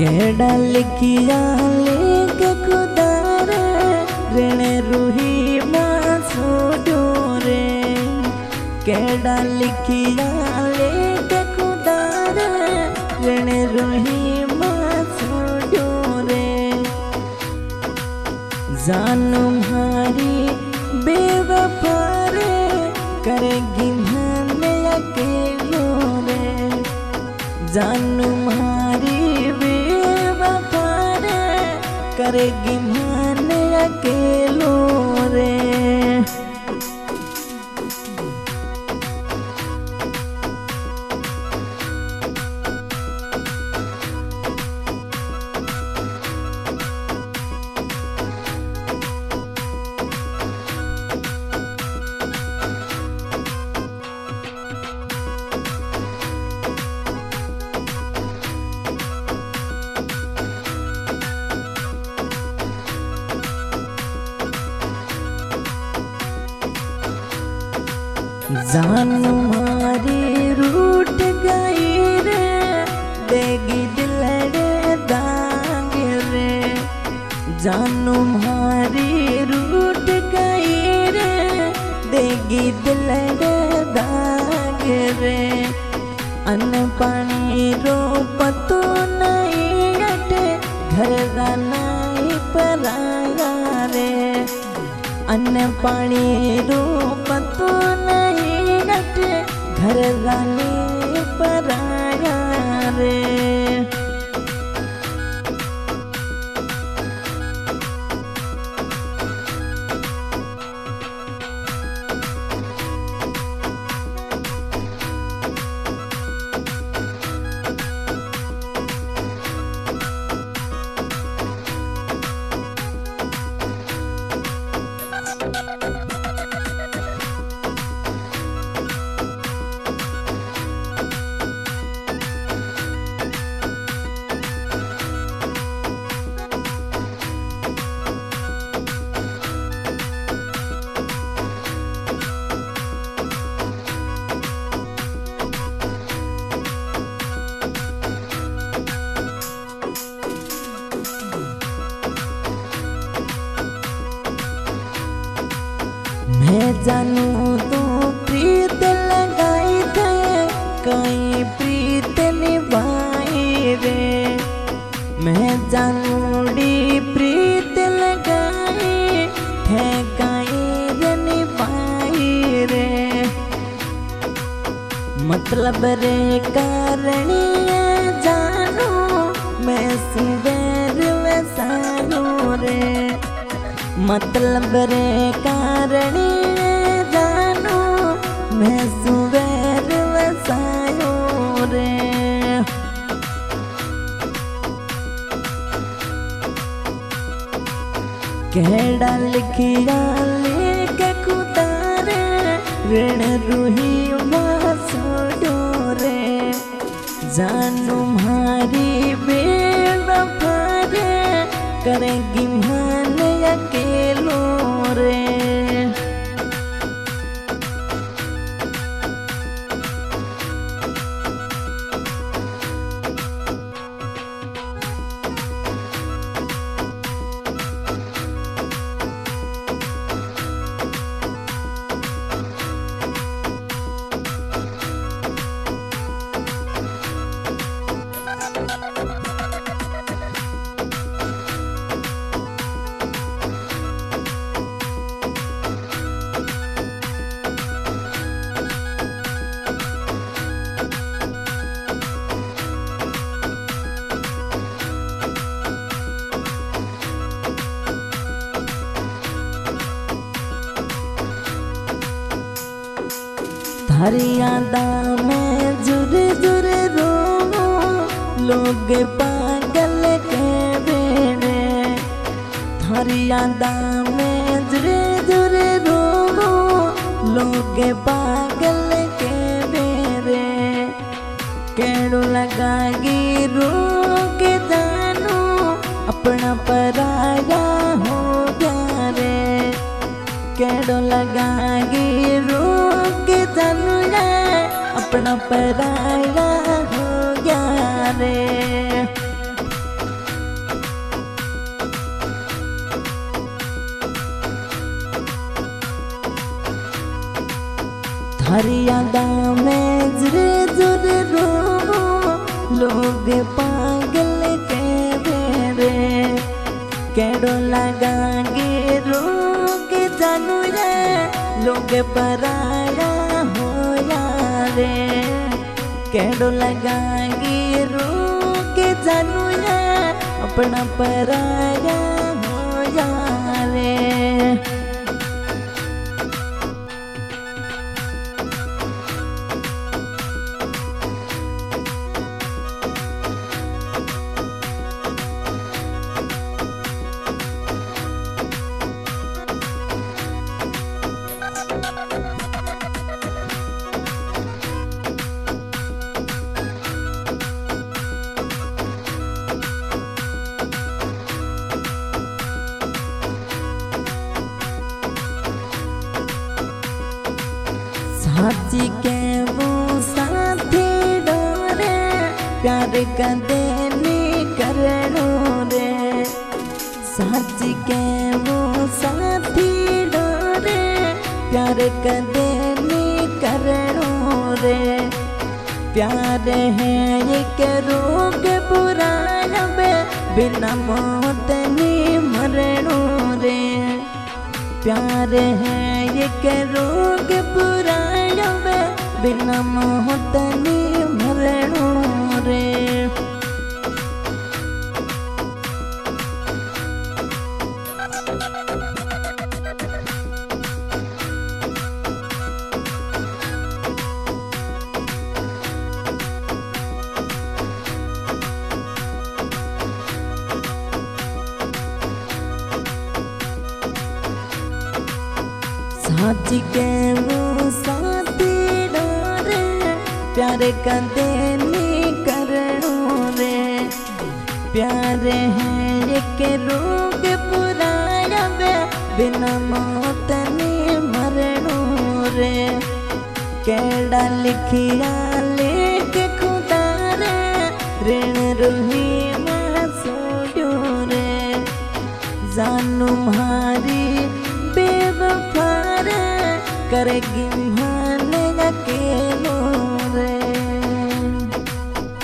केड़ा लिखिया लेक खुदारे ऋण रूही मासूडो रे। केड़ा लिखिया लेक खुदारे ऋण रूही मासूडो रे। जानू मारी बेवफा रे करेगी मैंने अकेलो रे। जानू मारी बेवफा रे करेगी मैंने अकेलो रे। जानू मारी रूठ गई रे देगी दिल रे दाग रे। जानू मारी रूठ गई रे देगी दिल रे दाग रे। अन्न पानी रो पतो नहीं अटे घर का नहीं पराया रे। अन्न पानी रो पतो नहीं अटे घर का नहीं पराया रे। मैं जानू तो प्रीत लगाई थे कहीं प्रीत निभाई रे। मैं जानू डी प्रीत लगाई थे कहीं निभाई रे। मतलब रे करणी जानू मैं सुबेर वसानू रे। मतलब रे कारणी जानू मैं सुबेर वसायो रे। केड़ा लिखिया लेक खुदारे ऋण रूही मासूडो रे। जानू मारी बेवफा रे करेगी मैंने अकेलो रे। थारी यादा में जुर जुर रो लोग पागल के बेरे। थारी यादा में जुर जुर रो लोग पागल के बेरे। केड़ो लगागी रो के जानू अपना पराया हो गया रे। केड़ो लगागी रो के जानू अपना पराया हो गया रे। थारी यादा में जुरे जुरे रोवो लोग पागल के बेरे केड़ो लगागे रोग जानू रे लोग पराया होया रे केड़ो लगागे रोग जानू रे अपना पराया होया रे। साथी के वो साथी डोरे प्यार का देने करो रे साथी के वो साथी डोरे प्यार का देने करो रे प्यार है एक रोग पुराना बे बिना मौत नहीं मरणो रे प्यार है एक रोग पुराना बिना मौत नहीं मरणो रे। साथी के वो साथी डोरे प्यार का देने करो रे प्यार है एक रोग पुराना बिना मौत नहीं मरणो रे केड़ा लिखिया लेके खुदा रे ऋण रूही में सोड्यो रे जानू मारी बेवफा करेगी मान अकेलो